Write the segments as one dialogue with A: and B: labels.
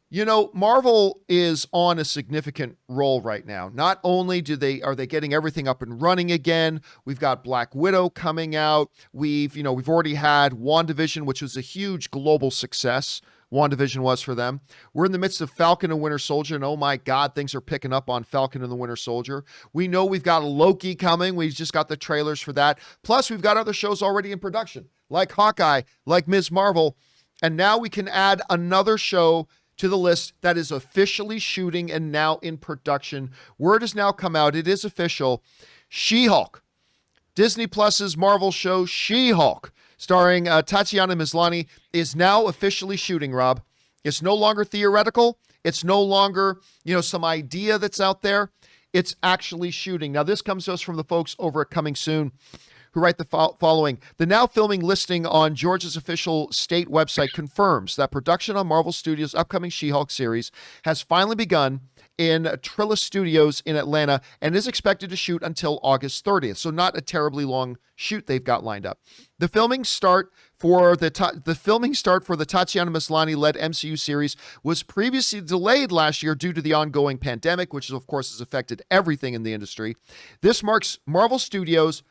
A: You know, Marvel is on a significant roll right now. Not only are they getting everything up and running again, we've got Black Widow coming out. We've already had WandaVision, which was a huge global success. WandaVision was for them. We're in the midst of Falcon and Winter Soldier, and oh my God, things are picking up on Falcon and the Winter Soldier. We know we've got Loki coming. We've just got the trailers for that. Plus, we've got other shows already in production, like Hawkeye, like Ms. Marvel. And now we can add another show to the list that is officially shooting and now in production. Word has now come out. It is official. She-Hulk. Disney Plus's Marvel show She-Hulk, starring Tatiana Maslany, is now officially shooting, Rob. It's no longer theoretical. It's no longer, some idea that's out there. It's actually shooting. Now, this comes to us from the folks over at Coming Soon, who write the following. The now filming listing on Georgia's official state website confirms that production on Marvel Studios' upcoming She-Hulk series has finally begun in Trillis Studios in Atlanta and is expected to shoot until August 30th. So not a terribly long shoot they've got lined up. The filming start for the Tatiana Maslany-led MCU series was previously delayed last year due to the ongoing pandemic, which of course has affected everything in the industry. This marks Marvel Studios'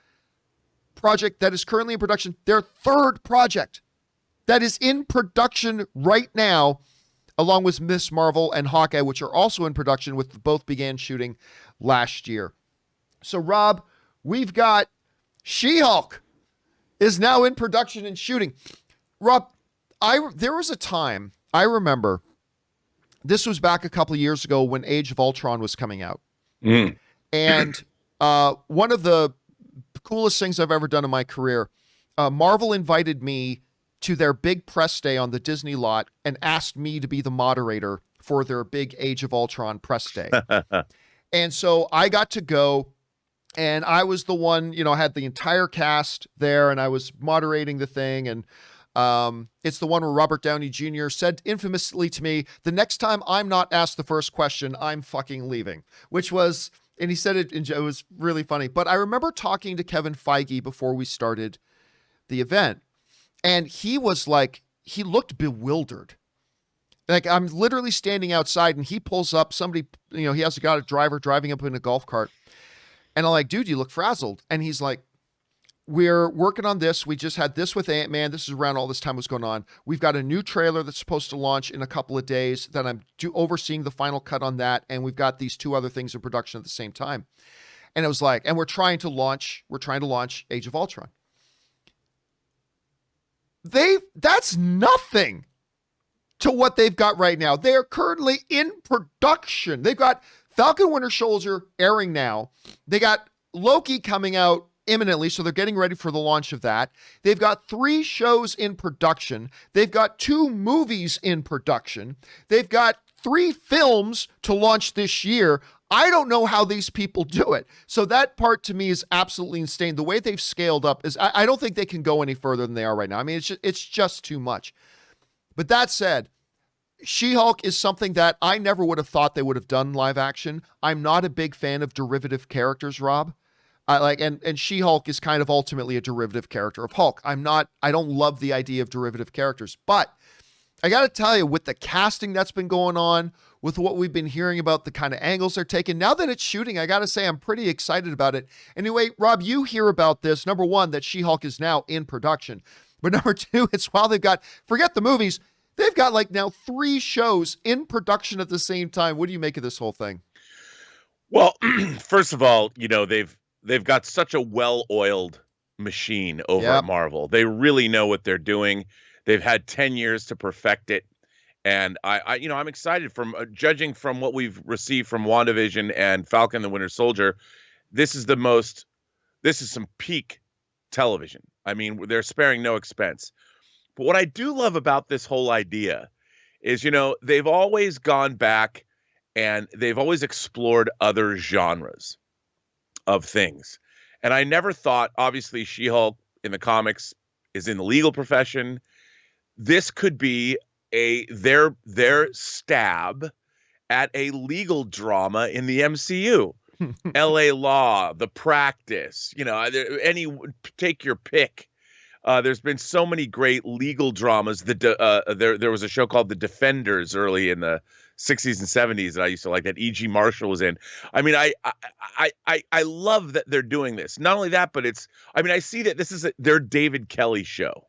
A: project that is currently in production, their third project that is in production right now, along with Miss Marvel and Hawkeye, which are also in production, with both began shooting last year. So, Rob, we've got She-Hulk is now in production and shooting. Rob, there was a time, I remember, this was back a couple of years ago when Age of Ultron was coming out. And one of the coolest things I've ever done in my career, Marvel invited me to their big press day on the Disney lot and asked me to be the moderator for their big Age of Ultron press day. And so I got to go, and I was the one, I had the entire cast there, and I was moderating the thing. And it's the one where Robert Downey Jr. said infamously to me, the next time I'm not asked the first question, I'm fucking leaving, which was, and he said it, and it was really funny. But I remember talking to Kevin Feige before we started the event, and he was like, he looked bewildered. Like, I'm literally standing outside, and he pulls up, somebody, he has got a driver driving up in a golf cart. And I'm like, dude, you look frazzled. And he's like, we're working on this. We just had this with Ant-Man. This is around all this time was going on. We've got a new trailer that's supposed to launch in a couple of days that I'm overseeing the final cut on that. And we've got these two other things in production at the same time. And it was like, and we're trying to launch Age of Ultron. That's nothing to what they've got right now. They are currently in production. They've got Falcon Winter Soldier airing now. They got Loki coming out imminently, so they're getting ready for the launch of that. They've got 3 shows in production. They've got 2 movies in production. They've got 3 films to launch this year. I don't know how these people do it. So that part to me is absolutely insane. The way they've scaled up is, I don't think they can go any further than they are right now. I mean, it's just too much. But that said, She-Hulk is something that I never would have thought they would have done live action. I'm not a big fan of derivative characters, Rob. And She-Hulk is kind of ultimately a derivative character of Hulk. I don't love the idea of derivative characters, but I got to tell you, with the casting that's been going on, with what we've been hearing about the kind of angles they're taking, now that it's shooting, I got to say I'm pretty excited about it. Anyway, Rob, you hear about this. Number one, that She-Hulk is now in production. But number two, it's while they've got, forget the movies, they've got like now 3 shows in production at the same time. What do you make of this whole thing?
B: Well, first of all, they've got such a well-oiled machine over at Marvel. They really know what they're doing. They've had 10 years to perfect it. And I'm excited from judging from what we've received from WandaVision and Falcon the Winter Soldier. This is some peak television. I mean, they're sparing no expense. But what I do love about this whole idea is, they've always gone back and they've always explored other genres of things. And I never thought, obviously, She-Hulk in the comics is in the legal profession. This could be their stab at a legal drama in the MCU. LA Law, The Practice, take your pick. There's been so many great legal dramas. There was a show called The Defenders early in the 60s and 70s that I used to like, that E.G. Marshall was in. I mean, I love that they're doing this. Not only that, but I see that this is their David Kelly show.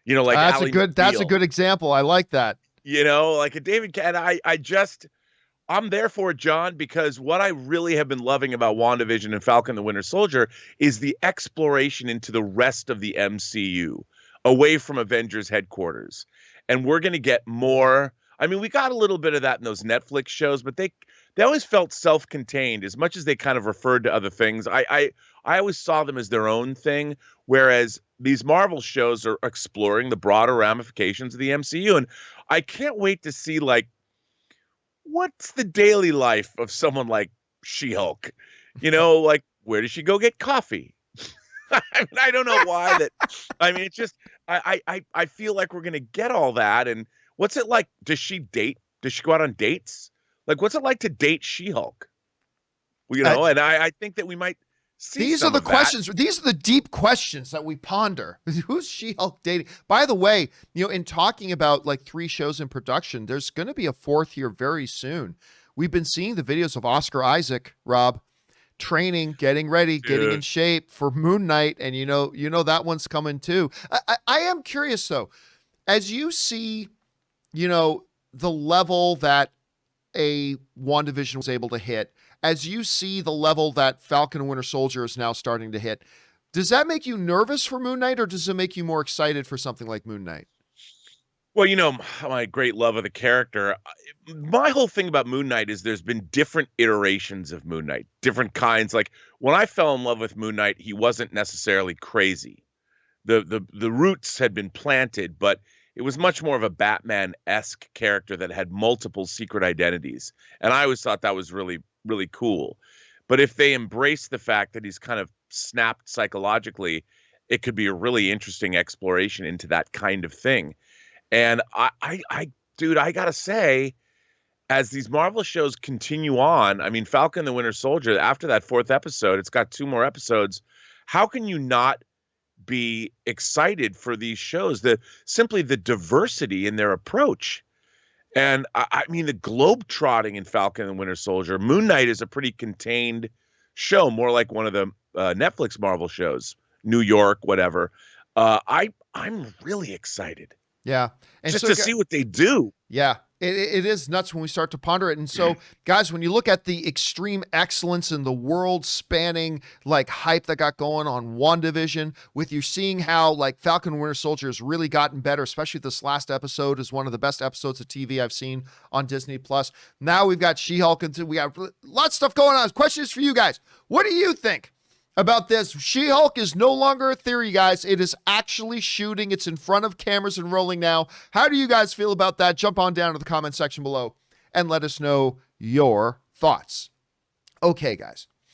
B: Like Ally
A: that's a
B: McBeal.
A: good example. I like that.
B: Like a David Kelly. I'm there for it, John, because what I really have been loving about WandaVision and Falcon the Winter Soldier is the exploration into the rest of the MCU, away from Avengers headquarters. And we're going to get more. I mean, we got a little bit of that in those Netflix shows, but they always felt self-contained as much as they kind of referred to other things. I always saw them as their own thing, whereas these Marvel shows are exploring the broader ramifications of the MCU. And I can't wait to see, like, what's the daily life of someone like She-Hulk? Like, where does she go get coffee? I don't know why that. It's just, I feel like we're going to get all that. And what's it like? Does she date? Does she go out on dates? Like, what's it like to date She-Hulk? And I think that we might see
A: these are the questions. These are the deep questions that we ponder. Who's She-Hulk dating? By the way, in talking about like 3 shows in production, there's going to be a 4th here very soon. We've been seeing the videos of Oscar Isaac, Rob, training, getting ready, getting in shape for Moon Knight. And that one's coming too. I am curious though, as you see, the level that a WandaVision was able to hit, as you see the level that Falcon and Winter Soldier is now starting to hit, does that make you nervous for Moon Knight, or does it make you more excited for something like Moon Knight?
B: Well, my great love of the character. My whole thing about Moon Knight is there's been different iterations of Moon Knight, different kinds. Like, when I fell in love with Moon Knight, he wasn't necessarily crazy. The roots had been planted, but it was much more of a Batman-esque character that had multiple secret identities. And I always thought that was really, really cool. But if they embrace the fact that he's kind of snapped psychologically, it could be a really interesting exploration into that kind of thing. And dude, I gotta say, as these Marvel shows continue on, Falcon the Winter Soldier, after that 4th episode, it's got 2 more episodes. How can you not be excited for these shows? Simply the diversity in their approach. And the globe trotting in Falcon and Winter Soldier. Moon Knight is a pretty contained show, more like one of the Netflix Marvel shows, New York, whatever. I'm really excited.
A: Yeah. And
B: just to see what they do.
A: Yeah. It is nuts when we start to ponder it. And so, guys, when you look at the extreme excellence in the world-spanning like hype that got going on WandaVision, with you seeing how like Falcon and Winter Soldier has really gotten better, especially this last episode is one of the best episodes of TV I've seen on Disney Plus. Now we've got She-Hulk, and we got lots of stuff going on. Questions for you guys. What do you think about this? She-Hulk is no longer a theory, guys. It is actually shooting. It's in front of cameras and rolling now. How do you guys feel about that? Jump on down to the comment section below and let us know your thoughts. Okay, guys.